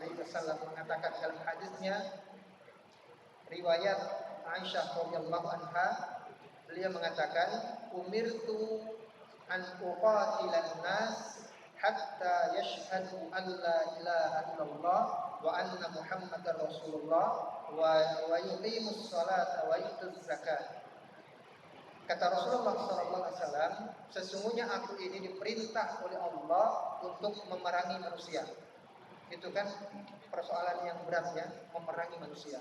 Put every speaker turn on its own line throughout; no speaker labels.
alaihi wasallam mengatakan dalam hadisnya riwayat Aisyah radhiyallahu anha, beliau mengatakan umirtu an uqatilan nas hatta yashhadu an la ilaha illallah wa anna muhammadar rasulullah wa yuqimus salata wa yutuz zakat. Kata Rasulullah SAW, sesungguhnya aku ini diperintah oleh Allah untuk memerangi manusia. Itu kan persoalan yang berat ya, memerangi manusia.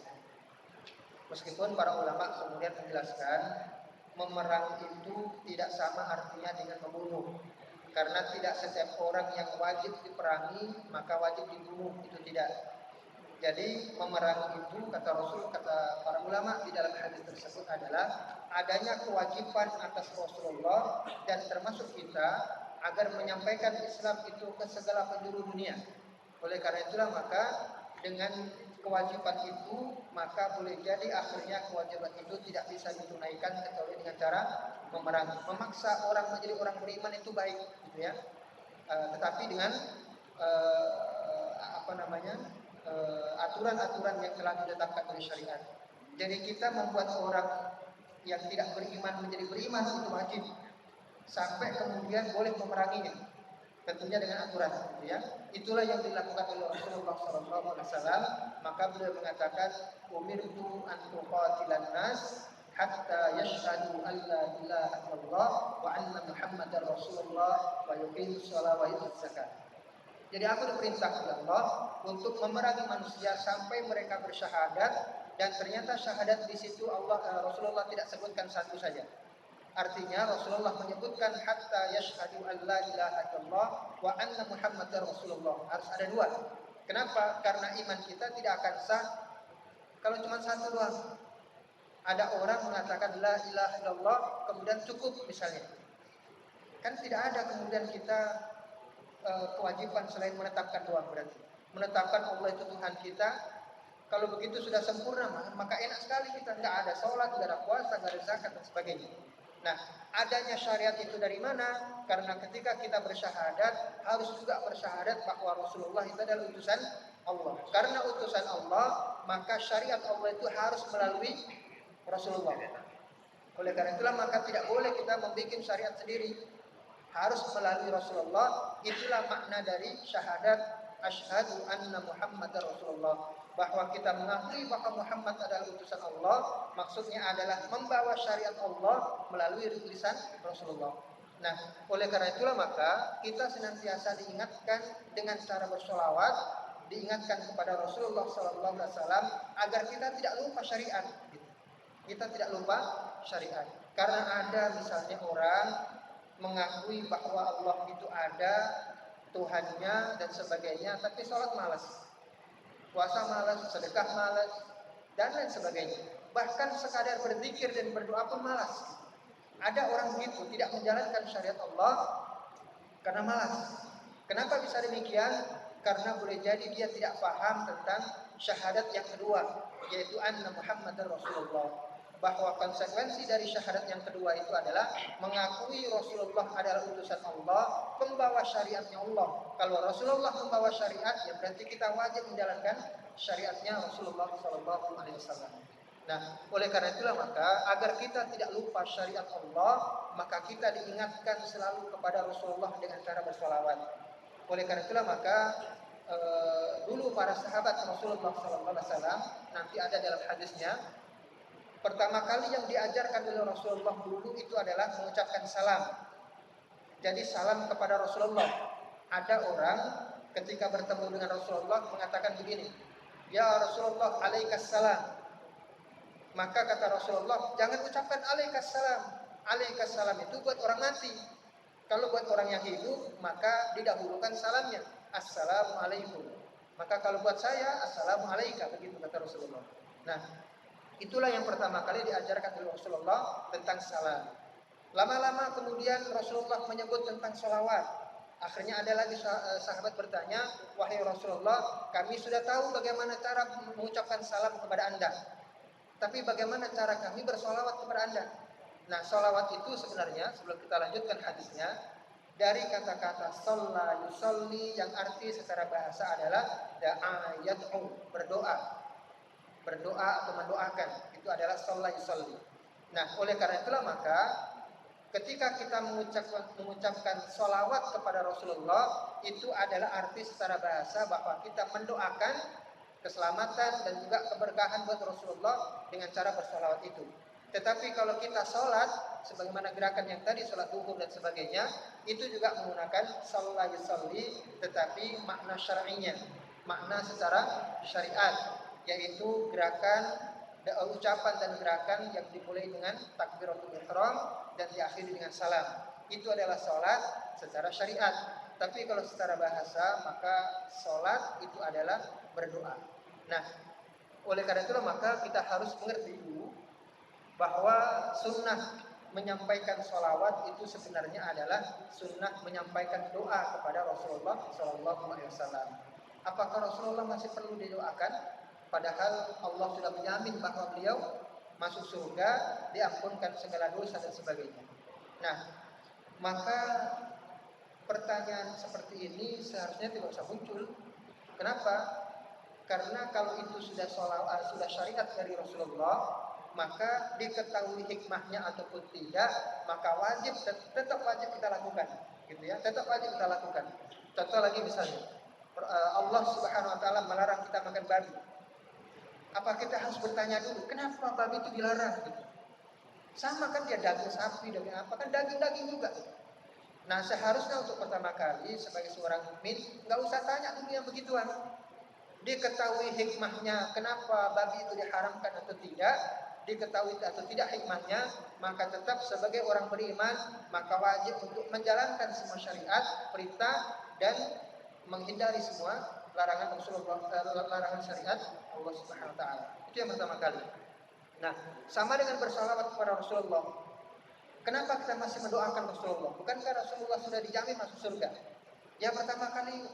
Meskipun para ulama kemudian menjelaskan, memerang itu tidak sama artinya dengan membunuh. Karena tidak setiap orang yang wajib diperangi, maka wajib dibunuh, itu tidak. Jadi memerangi itu kata Rasul, kata para ulama di dalam hadis tersebut adalah adanya kewajiban atas Rasulullah dan termasuk kita agar menyampaikan Islam itu ke segala penjuru dunia. Oleh karena itulah maka dengan kewajiban itu maka boleh jadi akhirnya kewajiban itu tidak bisa ditunaikan kecuali dengan cara memerangi. Memaksa orang menjadi orang beriman itu baik, gitu ya. Tetapi dengan aturan-aturan yang telah ditetapkan oleh syariat. Jadi kita membuat orang yang tidak beriman menjadi beriman itu wajib. Sampai kemudian boleh memeranginya. Tentunya dengan aturan, gitu ya. Itulah yang dilakukan oleh Rasulullah SAW. Maka beliau mengatakan, umirtu an uqatilan nas hatta yashhadu an la ilaha illallah wa anna muhammadar rasulullah wa yuqimus shalah wa yutuz zakat. Jadi aku diperintah oleh Allah untuk memerangi manusia sampai mereka bersyahadat, dan ternyata syahadat di situ Rasulullah tidak sebutkan satu saja. Artinya Rasulullah menyebutkan hatta yashhadu an la ilaha illallah wa anna muhammadar rasulullah. Harus ada dua. Kenapa? Karena iman kita tidak akan sah kalau cuma satu doang. Ada orang mengatakan la ilaha illallah kemudian cukup misalnya. Kan tidak ada kemudian kita kewajiban selain menetapkan doang berarti. Menetapkan Allah itu Tuhan kita. Kalau begitu sudah sempurna maka enak sekali kita, nggak ada sholat, nggak ada puasa, nggak ada zakat dan sebagainya. Nah, adanya syariat itu dari mana? Karena ketika kita bersyahadat harus juga bersyahadat bahwa Rasulullah itu adalah utusan Allah. Karena utusan Allah maka syariat Allah itu harus melalui Rasulullah. Oleh karena itulah maka tidak boleh kita membuat syariat sendiri. Harus melalui Rasulullah. Itulah makna dari syahadat asyhadu anna Muhammadar Rasulullah, bahwa kita mengakui bahwa Muhammad adalah utusan Allah. Maksudnya adalah membawa syariat Allah melalui lisan Rasulullah. Nah, oleh karena itulah maka kita senantiasa diingatkan dengan cara bersolawat, diingatkan kepada Rasulullah SAW agar kita tidak lupa syariat. Kita tidak lupa syariat. Karena ada misalnya orang mengakui bahwa Allah itu ada, Tuhannya dan sebagainya, tapi sholat malas, puasa malas, sedekah malas, dan lain sebagainya. Bahkan sekadar berzikir dan berdoa pun malas. Ada orang begitu, tidak menjalankan syariat Allah karena malas. Kenapa bisa demikian? Karena boleh jadi dia tidak paham tentang syahadat yang kedua, yaitu anna Muhammadar Rasulullah. Bahwa konsekuensi dari syahadat yang kedua itu adalah mengakui Rasulullah adalah utusan Allah, pembawa syariatnya Allah. Kalau Rasulullah membawa syariat, ya berarti kita wajib menjalankan syariatnya Rasulullah SAW. Nah, oleh karena itulah maka agar kita tidak lupa syariat Allah, maka kita diingatkan selalu kepada Rasulullah dengan cara bersolawat. Oleh karena itulah maka dulu para sahabat Rasulullah SAW, nanti ada dalam hadisnya, pertama kali yang diajarkan oleh Rasulullah dulu itu adalah mengucapkan salam. Jadi salam kepada Rasulullah. Ada orang ketika bertemu dengan Rasulullah mengatakan begini, ya Rasulullah alaikassalam. Maka kata Rasulullah, jangan ucapkan alaikassalam. Alaikassalam itu buat orang mati. Kalau buat orang yang hidup maka didahulukan salamnya, assalamualaikum. Maka kalau buat saya, assalamualaikum, begitu kata Rasulullah. Nah, itulah yang pertama kali diajarkan oleh Rasulullah tentang salam. Lama-lama kemudian Rasulullah menyebut tentang sholawat. Akhirnya ada lagi sahabat bertanya, wahai Rasulullah, kami sudah tahu bagaimana cara mengucapkan salam kepada Anda, tapi bagaimana cara kami bersolawat kepada Anda? Nah, sholawat itu sebenarnya sebelum kita lanjutkan hadisnya, Dari kata-kata shalla yusalli yang arti secara bahasa adalah da'a yad'u, berdoa. Berdoa atau mendoakan, itu adalah shalla yusalli. Nah, oleh karena itulah maka ketika kita mengucapkan sholawat kepada Rasulullah, itu adalah arti secara bahasa bahwa kita mendoakan keselamatan dan juga keberkahan buat Rasulullah dengan cara bersolawat itu. Tetapi kalau kita sholat, sebagaimana gerakan yang tadi, sholat duhur dan sebagainya, itu juga menggunakan shalla yusalli, tetapi makna syar'inya, makna secara syariat, yaitu gerakan ucapan dan gerakan yang dimulai dengan takbiratul ihram dan diakhiri dengan salam. Itu adalah sholat secara syariat. Tapi kalau secara bahasa, maka sholat itu adalah berdoa. Nah, oleh karena itu maka kita harus mengerti dulu bahwa sunnah menyampaikan sholawat itu sebenarnya adalah sunnah menyampaikan doa kepada Rasulullah SAW. Apakah Rasulullah masih perlu didoakan? Padahal Allah sudah menjamin bahwa beliau masuk surga, diampunkan segala dosa dan sebagainya. Nah, maka pertanyaan seperti ini seharusnya tidak usah muncul. Kenapa? Karena kalau itu sudah syariat dari Rasulullah, maka diketahui hikmahnya ataupun tidak, maka wajib, tetap wajib kita lakukan, gitu ya. Tetap wajib kita lakukan. Contoh lagi misalnya, Allah Subhanahu Wa Taala melarang kita makan babi. Apa kita harus bertanya dulu, kenapa babi itu dilarang? Gitu. Sama kan dia daging sapi, daging apa, kan daging-daging juga. Nah, seharusnya untuk pertama kali sebagai seorang mukmin nggak usah tanya dulu yang begituan. Diketahui hikmahnya, kenapa babi itu diharamkan atau tidak, diketahui atau tidak hikmahnya, maka tetap sebagai orang beriman, maka wajib untuk menjalankan semua syariat, perintah, dan menghindari semua larangan Rasulullah, larangan syariat Allah Subhanahu Wa Taala. Itu yang pertama kali. Nah, sama dengan bersalawat kepada Rasulullah. Kenapa kita masih mendoakan Rasulullah? Bukankah Rasulullah sudah dijamin masuk surga? Yang pertama kali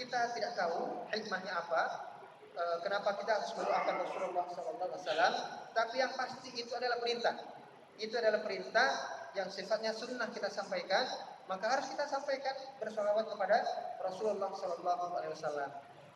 kita tidak tahu hikmahnya apa. Kenapa kita harus mendoakan Rasulullah SAW? Tapi yang pasti itu adalah perintah. Itu adalah perintah yang sifatnya sunnah kita sampaikan. Maka harus kita sampaikan bersalawat kepada Rasulullah SAW.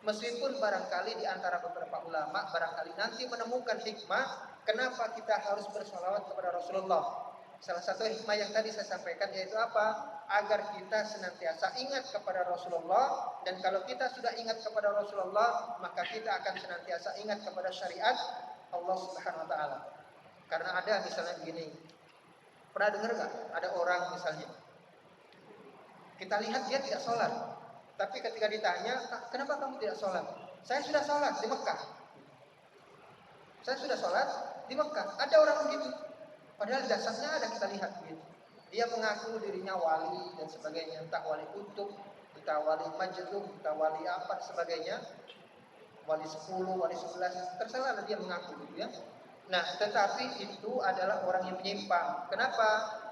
Meskipun barangkali di antara beberapa ulama barangkali nanti menemukan hikmah kenapa kita harus bersalawat kepada Rasulullah. Salah satu hikmah yang tadi saya sampaikan yaitu apa? Agar kita senantiasa ingat kepada Rasulullah, dan kalau kita sudah ingat kepada Rasulullah, maka kita akan senantiasa ingat kepada syariat Allah Subhanahu Wa Taala. Karena ada misalnya begini, pernah dengar nggak? Ada orang misalnya, kita lihat dia tidak sholat, tapi ketika ditanya, kenapa kamu tidak sholat? Saya sudah sholat di Mekah. Saya sudah sholat di Mekah. Ada orang begitu. Padahal dasarnya ada kita lihat gitu. Dia mengaku dirinya wali dan sebagainya, entah wali kutub, entah wali majnun, entah wali apa sebagainya, wali 10, wali 11, terserah dia mengaku gitu ya. Nah, tetapi itu adalah orang yang menyimpang. Kenapa?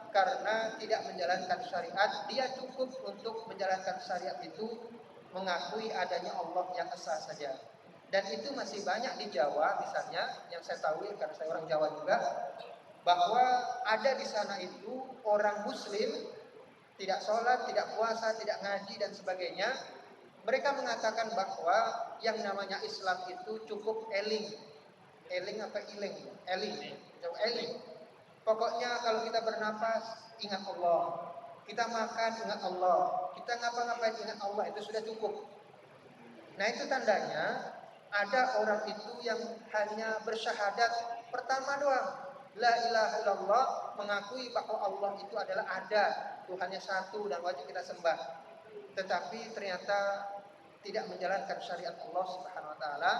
Karena tidak menjalankan syariat. Dia cukup untuk menjalankan syariat itu mengakui adanya Allah yang esa saja. Dan itu masih banyak di Jawa misalnya, yang saya tahu karena saya orang Jawa juga, bahwa ada di sana itu orang muslim tidak sholat, tidak puasa, tidak ngaji dan sebagainya. Mereka mengatakan bahwa yang namanya Islam itu cukup eling. Eling apa iling? Eling. Eling. Pokoknya kalau kita bernapas ingat Allah, kita makan ingat Allah, kita ngapa-ngapain ingat Allah, itu sudah cukup. Nah, itu tandanya ada orang itu yang hanya bersyahadat pertama doang, la ilaha illallah, mengakui bahwa Allah itu adalah ada, Tuhannya satu dan wajib kita sembah. Tetapi ternyata tidak menjalankan syariat Allah Subhanahu Wa Taala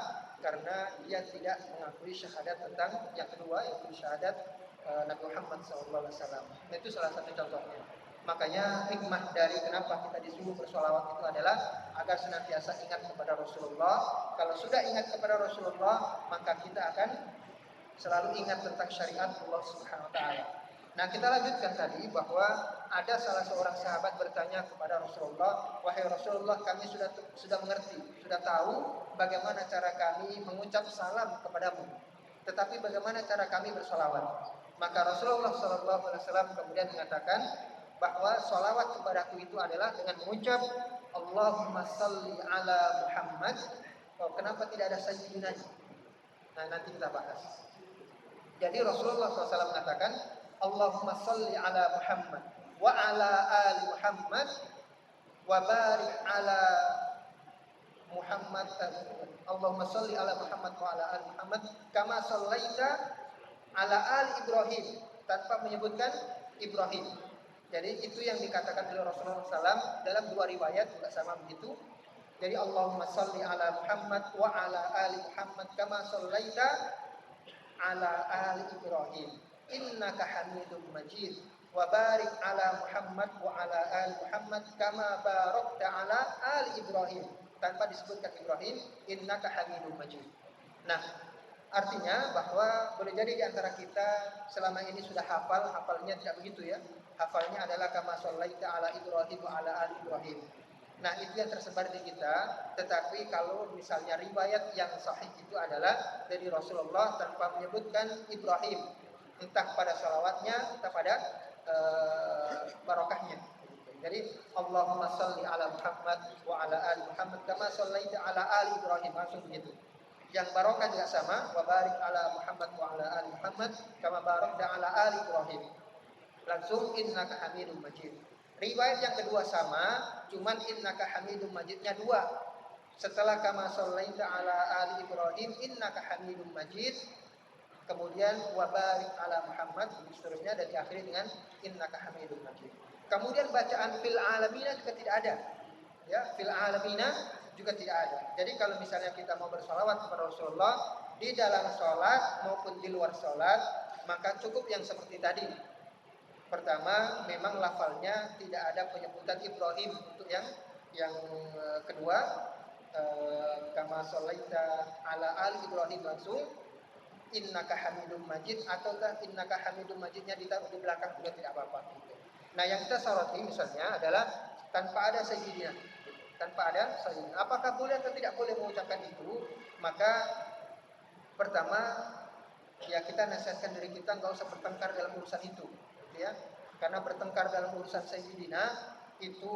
karena dia tidak mengakui syahadat tentang yang kedua, yaitu syahadat Nabi Muhammad SAW. Itu salah satu contohnya. Makanya hikmah dari kenapa kita disuruh bersolawat itu adalah agar senantiasa ingat kepada Rasulullah. Kalau sudah ingat kepada Rasulullah, maka kita akan selalu ingat tentang syariat Allah Subhanahu Wa Taala. Nah, kita lanjutkan tadi bahwa ada salah seorang sahabat bertanya kepada Rasulullah, wahai Rasulullah, kami sudah mengerti, sudah tahu bagaimana cara kami mengucap salam kepadamu, tetapi bagaimana cara kami bersolawat? Maka Rasulullah SAW kemudian mengatakan, bahwa sholawat kepadaku itu adalah dengan mengucap Allahumma salli ala Muhammad. Oh, kenapa tidak ada sayyidina? Nah, nanti kita bahas. Jadi Rasulullah SAW mengatakan Allahumma salli ala Muhammad wa ala ali Muhammad wa barik ala Muhammad. Allahumma salli ala Muhammad wa ala ali Muhammad kama sallaita ala ali Ibrahim, tanpa menyebutkan Ibrahim. Jadi itu yang dikatakan oleh Rasulullah SAW dalam dua riwayat juga sama begitu. Jadi Allahumma salli ala Muhammad wa ala ali Muhammad kama sallaita ala ali Ibrahim innaka Hamidum Majid wa barik ala Muhammad wa ala ali Muhammad kama barakta ala ali Ibrahim, tanpa disebutkan Ibrahim, innaka Hamidum Majid. Nah, artinya bahwa boleh jadi di antara kita selama ini sudah hafalnya tidak begitu ya. Hafalnya adalah kama shallaita ala Ibrahim wa ala ali Ibrahim. Nah, itu yang tersebar di kita. Tetapi kalau misalnya riwayat yang sahih itu adalah dari Rasulullah tanpa menyebutkan Ibrahim, entah pada salawatnya, entah pada barokahnya. Jadi Allahumma salli ala Muhammad wa ala ali Muhammad kama shallaita ala ali Ibrahim, langsung begitu. Yang barokah juga sama, wa barik ala Muhammad wa ala ali Muhammad kama barakta ala ali Ibrahim. Langsung innaka Hamidum Majid. Riwayat yang kedua sama, cuman innaka Hamidum Majidnya dua. Setelah kama shallaita ala ali Ibrahim innaka Hamidum Majid, kemudian wa barik ala Muhammad, seterusnya, dan diakhiri dengan innaka Hamidum Majid. Kemudian bacaan fil alamina juga tidak ada. Ya, fil alamina juga tidak ada. Jadi kalau misalnya kita mau bersalawat kepada Rasulullah di dalam sholat maupun di luar sholat, maka cukup yang seperti tadi. Pertama, memang lafalnya tidak ada penyebutan Ibrahim. Untuk yang kedua, kama shallaita ala ali Ibrahim, langsung innaka Hamidum Majid, ataukah innaka Hamidum Majidnya ditaruh di belakang juga tidak apa-apa. Nah, yang kita soroti misalnya adalah tanpa ada sayyidina. Tanpa ada sayyidina. Apakah boleh atau tidak boleh mengucapkan itu? Maka pertama, ya kita nasihatkan diri kita nggak usah bertengkar dalam urusan itu. Ya, karena bertengkar dalam urusan sayyidina itu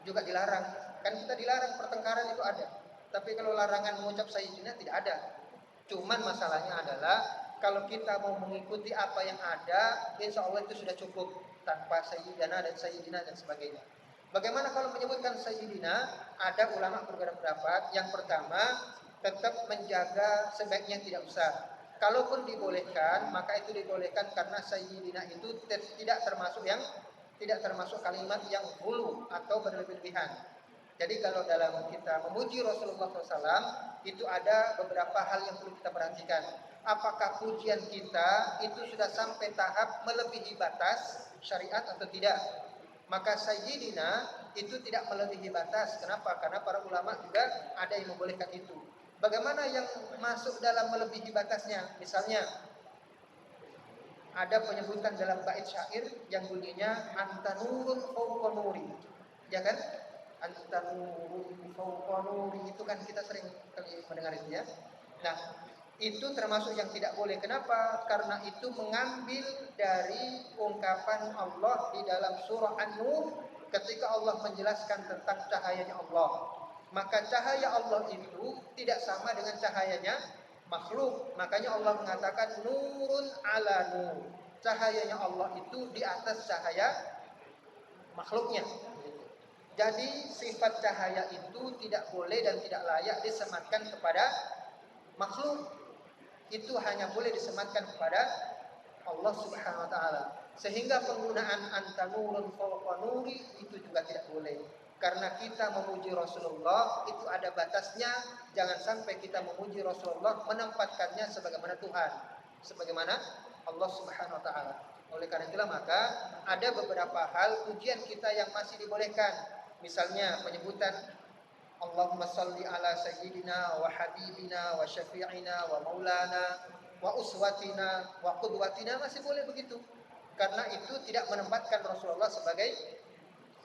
juga dilarang. Kan kita dilarang, pertengkaran itu ada. Tapi kalau larangan mengucap sayyidina tidak ada. Cuman masalahnya adalah kalau kita mau mengikuti apa yang ada, insya Allah itu sudah cukup tanpa sayyidina dan sebagainya. Bagaimana kalau menyebutkan sayyidina? Ada ulama berbeda pendapat. Yang pertama, tetap menjaga sebaiknya tidak usah. Kalaupun dibolehkan, maka itu dibolehkan karena sayyidina itu tidak termasuk kalimat yang hulu atau berlebih-lebihan. Jadi kalau dalam kita memuji Rasulullah SAW, itu ada beberapa hal yang perlu kita perhatikan. Apakah pujian kita itu sudah sampai tahap melebihi batas syariat atau tidak? Maka sayyidina itu tidak melebihi batas. Kenapa? Karena para ulama juga ada yang membolehkan itu. Bagaimana yang masuk dalam melebihi batasnya? Misalnya ada penyebutan dalam bait syair yang bunyinya anta nurun fawqa nuri. Ya kan? Anta nurun fawqa nuri, itu kan kita sering kali mendengar itu ya. Nah, itu termasuk yang tidak boleh. Kenapa? Karena itu mengambil dari ungkapan Allah di dalam surah An-Nur ketika Allah menjelaskan tentang cahayanya Allah. Maka cahaya Allah itu tidak sama dengan cahayanya makhluk. Makanya Allah mengatakan nurun ala nur. Cahayanya Allah itu di atas cahaya makhluknya. Jadi sifat cahaya itu tidak boleh dan tidak layak disematkan kepada makhluk. Itu hanya boleh disematkan kepada Allah Subhanahu wa taala. Sehingga penggunaan anta nurun fawqa nuri itu juga tidak boleh. Karena kita memuji Rasulullah itu ada batasnya. Jangan sampai kita memuji Rasulullah menempatkannya sebagaimana Tuhan, sebagaimana Allah Subhanahu wa taala. Oleh karena itulah maka ada beberapa hal pujian kita yang masih dibolehkan. Misalnya penyebutan Allahumma salli ala sayyidina wa habibina wa syafi'ina wa maulana wa uswatina wa qudwatina, masih boleh begitu. Karena itu tidak menempatkan Rasulullah sebagai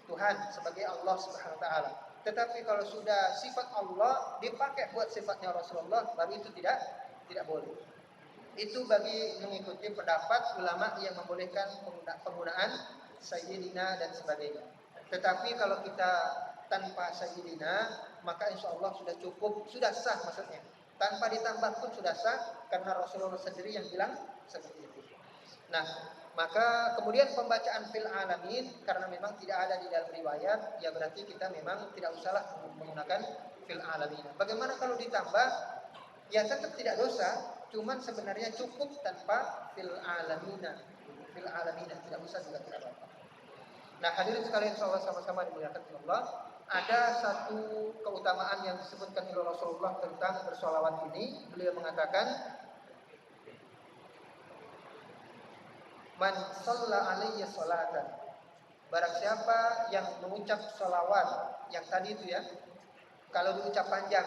Tuhan, sebagai Allah Subhanahu wa taala. Tetapi kalau sudah sifat Allah dipakai buat sifatnya Rasulullah, baru itu tidak boleh. Itu bagi mengikuti pendapat ulama yang membolehkan penggunaan Sayyidina dan sebagainya. Tetapi kalau kita tanpa Sayyidina, maka insya Allah sudah cukup, sudah sah maksudnya. Tanpa ditambah pun sudah sah, karena Rasulullah sendiri yang bilang seperti itu. Nah, maka kemudian pembacaan fil alamin, karena memang tidak ada di dalam riwayat, ya berarti kita memang tidak usahlah menggunakan fil alamin. Bagaimana kalau ditambah? Ya tetap tidak dosa, cuman sebenarnya cukup tanpa fil alamina. Fil alamina tidak usah juga tidak apa-apa. Nah, hadirin sekalian, insyaallah sama-sama dimuliakan Allah. Ada satu keutamaan yang disebutkan oleh Rasulullah tentang bersolawat ini. Beliau mengatakan, man shalla alayya salatan. Barang siapa yang mengucap salawat yang tadi itu ya. Kalau diucap panjang.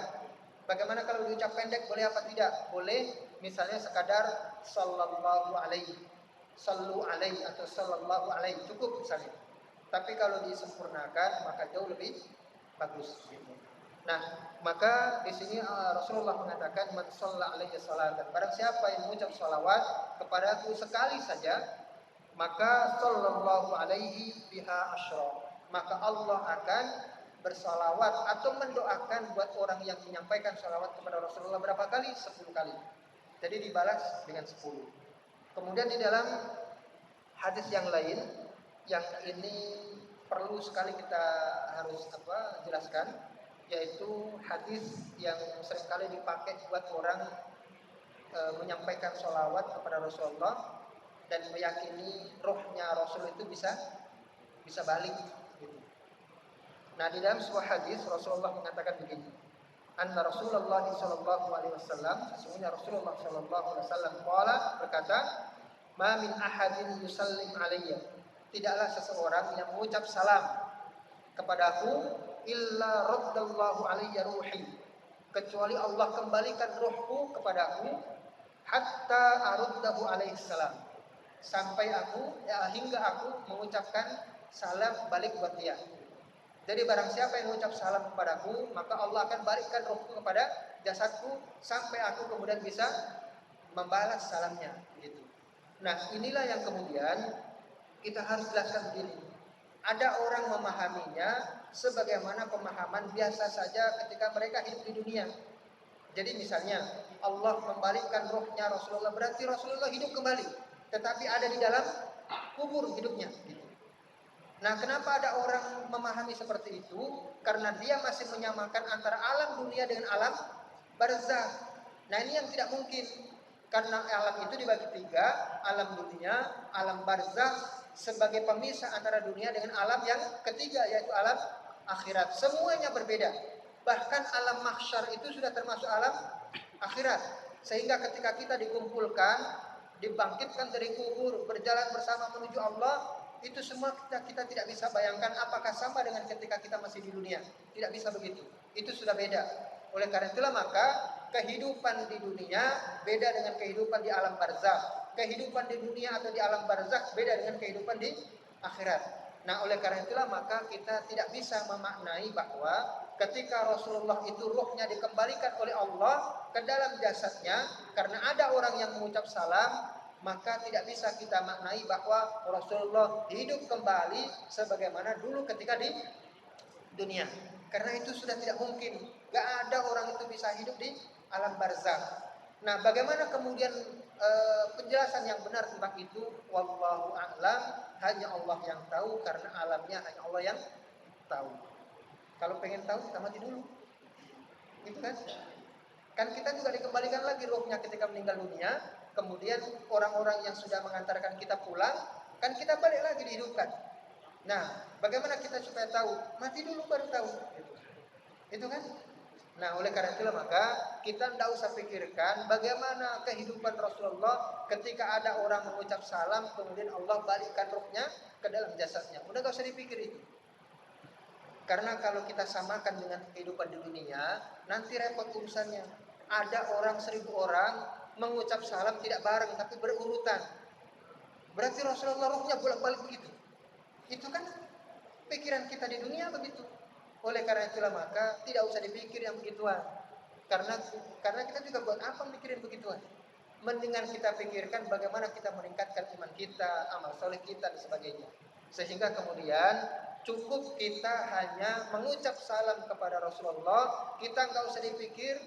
Bagaimana kalau diucap pendek, boleh apa tidak? Boleh, misalnya sekadar sallallahu alaihi, sallu alaihi atau sallallahu alaihi, cukup misalnya. Tapi kalau disempurnakan maka jauh lebih bagus. Nah, maka di sini Rasulullah mengatakan man shalla alaihi salatan. Barang siapa yang mengucap salawat kepadaku sekali saja, maka sallallahu alaihi biha asyra. Maka Allah akan bersalawat atau mendoakan buat orang yang menyampaikan salawat kepada Rasulullah berapa kali? 10 kali. Jadi dibalas dengan 10. Kemudian di dalam hadis yang lain, yang ini perlu sekali kita harus jelaskan, yaitu hadis yang seringkali dipakai buat orang menyampaikan salawat kepada Rasulullah dan meyakini rohnya Rasul itu bisa balik. Gitu. Nah, di dalam sebuah hadis Rasulullah mengatakan begini, anna Rasulullah sallallahu alaihi wasallam, sesungguhnya Rasulullah sallallahu alaihi wasallam berkata, ma min ahadin yusallim alayya, tidaklah seseorang yang mengucap salam kepadaku illa raddallahu alayya ruhi, kecuali Allah kembalikan ruhku kepadaku, hatta aruddahu alaihi salam, sampai hingga aku mengucapkan salam balik buat dia. Jadi barang siapa yang mengucap salam kepadaku, maka Allah akan balikkan rohku kepada jasadku sampai aku kemudian bisa membalas salamnya. Gitu. Nah, inilah yang kemudian kita harus jelaskan begini. Ada orang memahaminya sebagaimana pemahaman biasa saja ketika mereka hidup di dunia. Jadi misalnya Allah membalikkan rohnya Rasulullah, berarti Rasulullah hidup kembali, tetapi ada di dalam kubur hidupnya. Gitu. Nah, kenapa ada orang memahami seperti itu? Karena dia masih menyamakan antara alam dunia dengan alam barzakh. Nah, ini yang tidak mungkin. Karena alam itu dibagi 3, alam dunia, alam barzakh sebagai pemisah antara dunia dengan alam yang ketiga, yaitu alam akhirat. Semuanya berbeda. Bahkan alam mahsyar itu sudah termasuk alam akhirat. Sehingga ketika kita dikumpulkan, dibangkitkan dari kubur, berjalan bersama menuju Allah, itu semua kita tidak bisa bayangkan apakah sama dengan ketika kita masih di dunia. Tidak bisa begitu. Itu sudah beda. Oleh karena itulah maka kehidupan di dunia beda dengan kehidupan di alam barzakh. Kehidupan di dunia atau di alam barzakh beda dengan kehidupan di akhirat. Nah, oleh karena itulah maka kita tidak bisa memaknai bahwa ketika Rasulullah itu ruhnya dikembalikan oleh Allah ke dalam jasadnya karena ada orang yang mengucap salam, maka tidak bisa kita maknai bahwa Rasulullah hidup kembali sebagaimana dulu ketika di dunia. Karena itu sudah tidak mungkin. Gak ada orang itu bisa hidup di alam barzakh. Nah, bagaimana kemudian penjelasan yang benar tentang itu? Wallahu a'lam, hanya Allah yang tahu, karena alamnya hanya Allah yang tahu. Kalau pengen tahu, kita mati dulu. Gitu kan? Kan kita juga dikembalikan lagi rohnya ketika meninggal dunia. Kemudian orang-orang yang sudah mengantarkan kita pulang, kan kita balik lagi dihidupkan. Nah, bagaimana kita supaya tahu? Mati dulu baru tahu. Itu kan? Nah, oleh karena itulah maka kita tidak usah pikirkan bagaimana kehidupan Rasulullah ketika ada orang mengucap salam, kemudian Allah balikkan rohnya ke dalam jasadnya. Udah gak usah dipikir itu. Karena kalau kita samakan dengan kehidupan di dunia, nanti repot urusannya. Ada orang 1000 orang mengucap salam tidak bareng tapi berurutan. Berarti Rasulullah rohnya bolak-balik begitu. Itu kan pikiran kita di dunia begitu. Oleh karena itulah maka tidak usah dipikir yang begituan. Karena kita juga buat apa mikirin begituan? Mendingan kita pikirkan bagaimana kita meningkatkan iman kita, amal soleh kita dan sebagainya. Sehingga kemudian cukup kita hanya mengucap salam kepada Rasulullah, kita nggak usah dipikir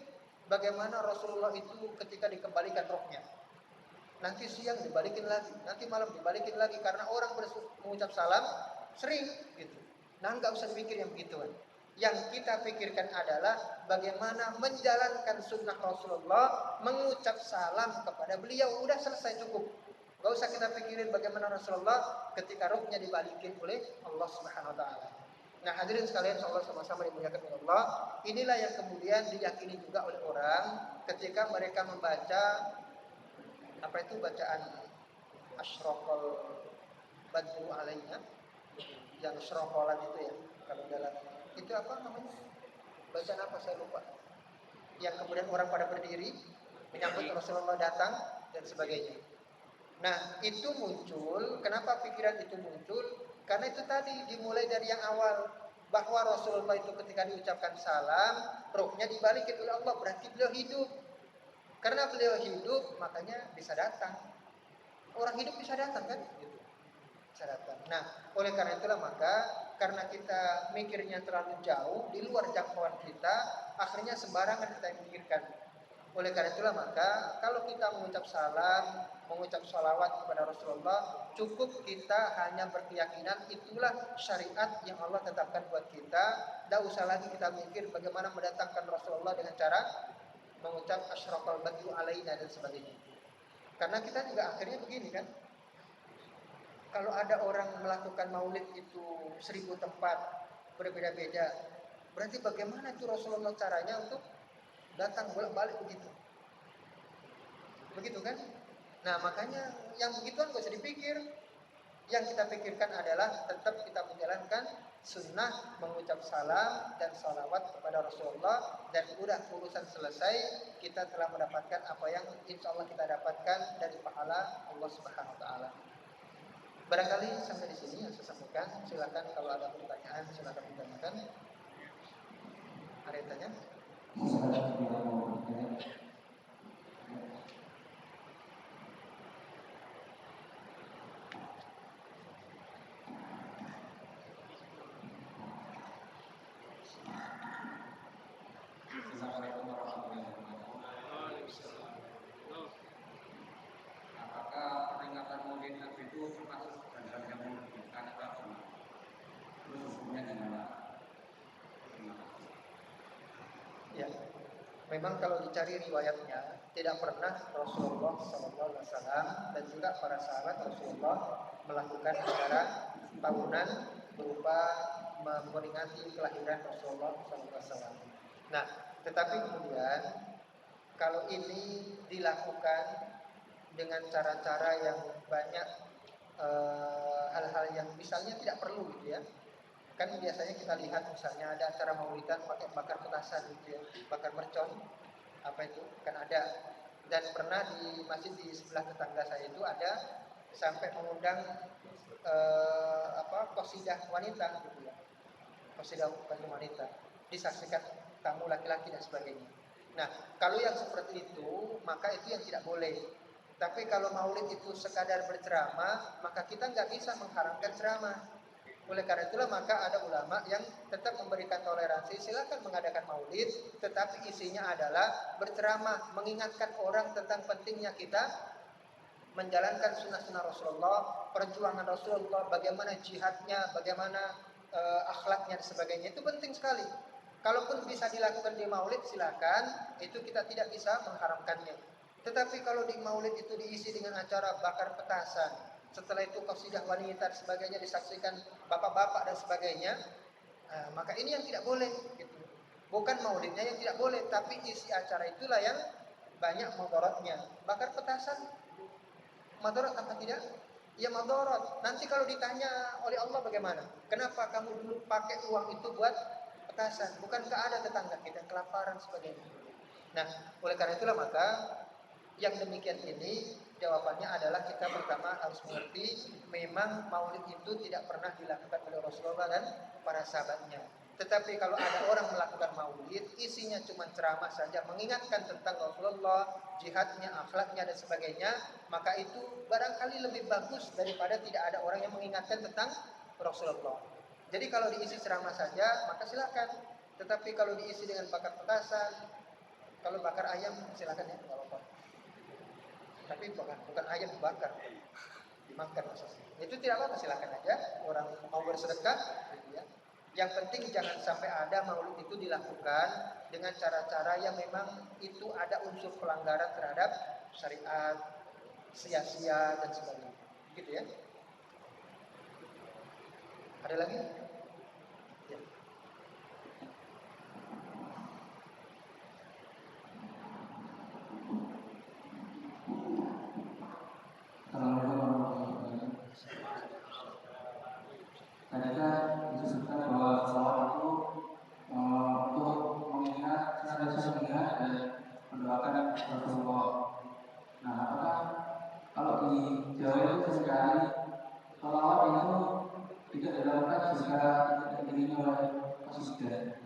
bagaimana Rasulullah itu ketika dikembalikan rohnya. Nanti siang dibalikin lagi, nanti malam dibalikin lagi, karena orang mengucap salam sering gitu. Nah, nggak usah dipikir yang begituan. Yang kita pikirkan adalah bagaimana menjalankan sunnah Rasulullah, mengucap salam kepada beliau, udah selesai cukup. Gak usah kita pikirin bagaimana Rasulullah ketika rohnya dibalikin oleh Allah Subhanahu Wa Taala. Nah, hadirin sekalian, insyaallah sama-sama dimuliakan oleh Allah. Inilah yang kemudian diyakini juga oleh orang ketika mereka membaca apa itu bacaan asyraqal badru alaina, yang syrokolan itu ya, kalau dalam itu apa namanya, bacaan apa saya lupa, yang kemudian orang pada berdiri menyambut Rasulullah datang dan sebagainya. Nah, itu muncul, kenapa pikiran itu muncul? Karena itu tadi dimulai dari yang awal, bahwa Rasulullah itu ketika diucapkan salam, rohnya dibalikin oleh Allah, berarti beliau hidup. Karena beliau hidup, makanya bisa datang. Orang hidup bisa datang kan? Gitu. Bisa datang. Nah, oleh karena itulah maka, karena kita mikirnya terlalu jauh, di luar jangkauan kita, akhirnya sembarangan kita mikirkan. Oleh karena itulah maka kalau kita mengucap salam, mengucap sholawat kepada Rasulullah, cukup kita hanya berkeyakinan itulah syariat yang Allah tetapkan buat kita. Tidak usah lagi kita mikir bagaimana mendatangkan Rasulullah dengan cara mengucap asyraqal badru alaina dan sebagainya. Karena kita juga akhirnya begini kan, kalau ada orang melakukan maulid itu 1000 tempat berbeda-beda, berarti bagaimana itu Rasulullah caranya untuk datang bolak-balik begitu. Begitu kan? Nah, makanya yang begituan gak usah dipikir. Yang kita pikirkan adalah tetap kita menjalankan sunnah, mengucap salam dan salawat kepada Rasulullah, dan udah urusan selesai, kita telah mendapatkan apa yang insya Allah kita dapatkan dari pahala Allah Subhanahu Wa Taala. Barangkali sampai di sini yang saya sampaikan. Silakan kalau ada pertanyaan, silakan ditanyakan. Ada yang tanya?
Assalamualaikum warahmatullahi wabarakatuh. Apakah peringatan Maulid Nabi itu termasuk dalam yang menunjukkan atau terus hukumnya gimana?
Ya, memang kalau dicari riwayatnya, tidak pernah Rasulullah SAW dan juga para sahabat Rasulullah melakukan acara tahunan berupa memperingati kelahiran Rasulullah SAW. Nah, tetapi kemudian kalau ini dilakukan dengan cara-cara yang banyak, hal-hal yang misalnya tidak perlu gitu ya. Kan biasanya kita lihat misalnya ada acara maulidan pakai bakar petasan gitu ya, bakar mercon, apa itu kan ada. Dan pernah di masjid di sebelah tetangga saya itu ada sampai mengundang qasidah wanita gitu ya, qasidah wanita, disaksikan tamu laki-laki dan sebagainya. Nah, kalau yang seperti itu maka itu yang tidak boleh. Tapi kalau maulid itu sekadar berceramah, maka kita nggak bisa mengharamkan ceramah. Oleh karena itulah maka ada ulama yang tetap memberikan toleransi, silakan mengadakan maulid, tetapi isinya adalah berceramah, mengingatkan orang tentang pentingnya kita menjalankan sunnah-sunnah Rasulullah, perjuangan Rasulullah, bagaimana jihadnya, bagaimana akhlaknya dan sebagainya. Itu penting sekali. Kalaupun bisa dilakukan di maulid, silakan, itu kita tidak bisa mengharamkannya. Tetapi kalau di maulid itu diisi dengan acara bakar petasan, setelah itu qasidah wanita dan sebagainya disaksikan bapak-bapak dan sebagainya, maka ini yang tidak boleh gitu. Bukan maulidnya yang tidak boleh, tapi isi acara itulah yang banyak mudaratnya. Bakar petasan mudarat apa tidak? Ya mudarat. Nanti kalau ditanya oleh Allah bagaimana? Kenapa kamu dulu pakai uang itu buat petasan? Bukankah ada tetangga kita kelaparan sebagainya? Nah, oleh karena itulah maka yang demikian ini jawabannya adalah kita pertama harus mengerti memang maulid itu tidak pernah dilakukan oleh Rasulullah dan para sahabatnya. Tetapi kalau ada orang melakukan maulid, isinya cuma ceramah saja, mengingatkan tentang Rasulullah, jihadnya, akhlaknya dan sebagainya, maka itu barangkali lebih bagus daripada tidak ada orang yang mengingatkan tentang Rasulullah. Jadi kalau diisi ceramah saja, maka silakan. Tetapi kalau diisi dengan bakar petasan, kalau bakar ayam silakan ya, nggak apa-apa. Tapi bukan ayam bakar, dimakan maksudnya. Itu tidak apa-apa, silakan aja. Orang mau bersedekah, gitu ya. Yang penting jangan sampai ada maulid itu dilakukan dengan cara-cara yang memang itu ada unsur pelanggaran terhadap syariat, sia-sia dan sebagainya. Gitu ya. Ada lagi? Ya.
Tadi kan disebutkan bahwa salawat itu untuk mengingat, senantiasa mengingat dan mendoakan Rasulullah. Nah, apakah kalau di Jawa itu seringkali salawat itu tidak dilakukan jika tidak diiringi oleh qasidah?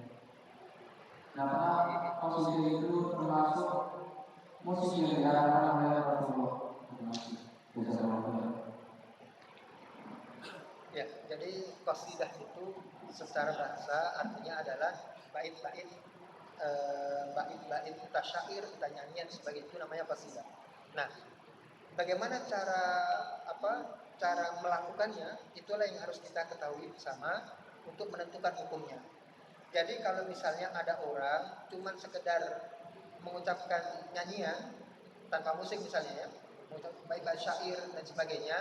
Nah, apakah qasidah itu termasuk musik yang diarahkan oleh Rasulullah?
Ya, jadi qasidah itu secara bahasa artinya adalah bait-bait bait-bait tasyair, nyanyian sebagai itu namanya qasidah. Nah, bagaimana cara melakukannya, itulah yang harus kita ketahui bersama untuk menentukan hukumnya. Jadi kalau misalnya ada orang cuman sekedar mengucapkan nyanyian tanpa musik misalnya ya, mengucapkan bait-bait syair dan sebagainya,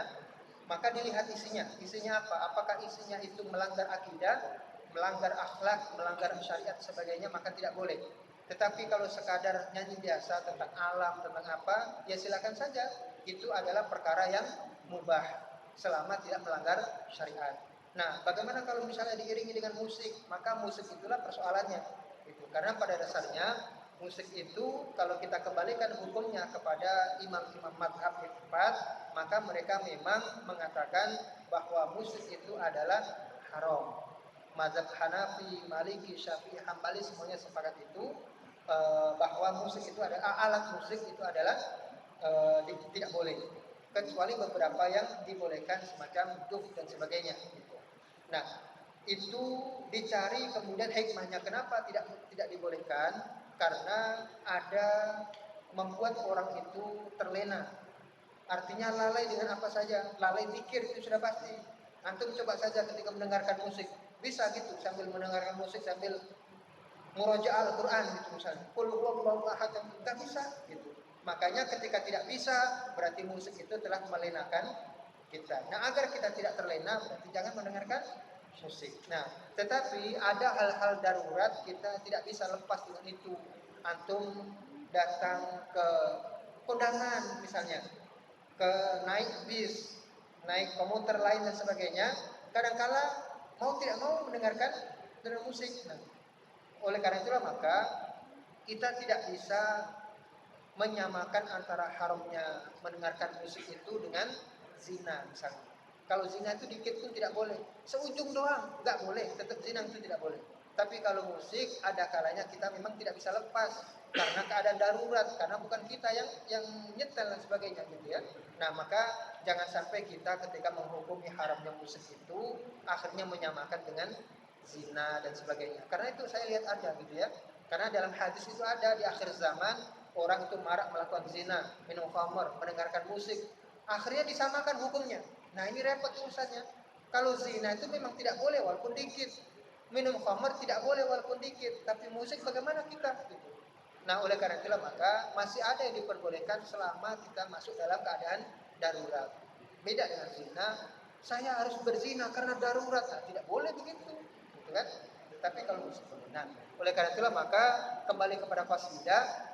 maka dilihat isinya. Isinya apa? Apakah isinya itu melanggar akidah, melanggar akhlak, melanggar syariat sebagainya, maka tidak boleh. Tetapi kalau sekadar nyanyi biasa tentang alam, tentang apa, ya silakan saja. Itu adalah perkara yang mubah selama tidak melanggar syariat. Nah, bagaimana kalau misalnya diiringi dengan musik? Maka musik itulah persoalannya. Itu karena pada dasarnya musik itu kalau kita kembalikan hukumnya kepada imam-imam madhab empat, maka mereka memang mengatakan bahwa musik itu adalah haram. Mazhab Hanafi, Maliki, Syafi'i, Hambali semuanya sepakat itu bahwa musik itu adalah alat musik itu adalah tidak boleh, kecuali beberapa yang dibolehkan semacam duf dan sebagainya. Gitu. Nah, itu dicari kemudian hikmahnya kenapa tidak dibolehkan. Karena ada membuat orang itu terlena. Artinya lalai dengan apa saja. Lalai pikir itu sudah pasti. Antum coba saja ketika mendengarkan musik. Bisa gitu sambil mendengarkan musik sambil murojaah Al-Quran gitu misalnya. Qul huwallahu ahad, enggak bisa gitu. Makanya ketika tidak bisa berarti musik itu telah melenakan kita. Nah, agar kita tidak terlena berarti jangan mendengarkan musik. Nah, tetapi ada hal-hal darurat kita tidak bisa lepas dengan itu. Antum datang ke kondangan misalnya, ke naik bis, naik komuter lain dan sebagainya, kadangkala mau tidak mau mendengarkan dengan musik. Nah, oleh karena itulah maka kita tidak bisa menyamakan antara haramnya mendengarkan musik itu dengan zina misalnya. Kalau zina itu dikit pun tidak boleh, seujung doang nggak boleh, tetap zina itu tidak boleh. Tapi kalau musik ada kalanya kita memang tidak bisa lepas karena keadaan darurat, karena bukan kita yang nyetel dan sebagainya gitu ya. Nah, maka jangan sampai kita ketika menghukumi haramnya musik itu akhirnya menyamakan dengan zina dan sebagainya. Karena itu saya lihat ada gitu ya. Karena dalam hadis itu ada di akhir zaman orang itu marak melakukan zina, minum khamr, mendengarkan musik. Akhirnya disamakan hukumnya. Nah, ini repot urusannya. Kalau zina itu memang tidak boleh walaupun dikit. Minum khamr tidak boleh walaupun dikit. Tapi musik bagaimana kita? Gitu. Nah, oleh karena itulah maka masih ada yang diperbolehkan selama kita masuk dalam keadaan darurat. Beda dengan zina, saya harus berzina karena darurat. Nah, tidak boleh begitu. Gitu kan? Tapi kalau musik boleh. Nah, oleh karena itulah maka kembali kepada qasidah.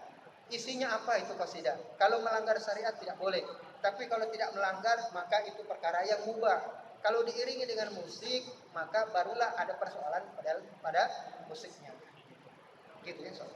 Isinya apa itu qasidah? Kalau melanggar syariat tidak boleh. Tapi kalau tidak melanggar maka itu perkara yang mubah. Kalau diiringi dengan musik maka barulah ada persoalan pada musiknya. Gitu ya soalnya.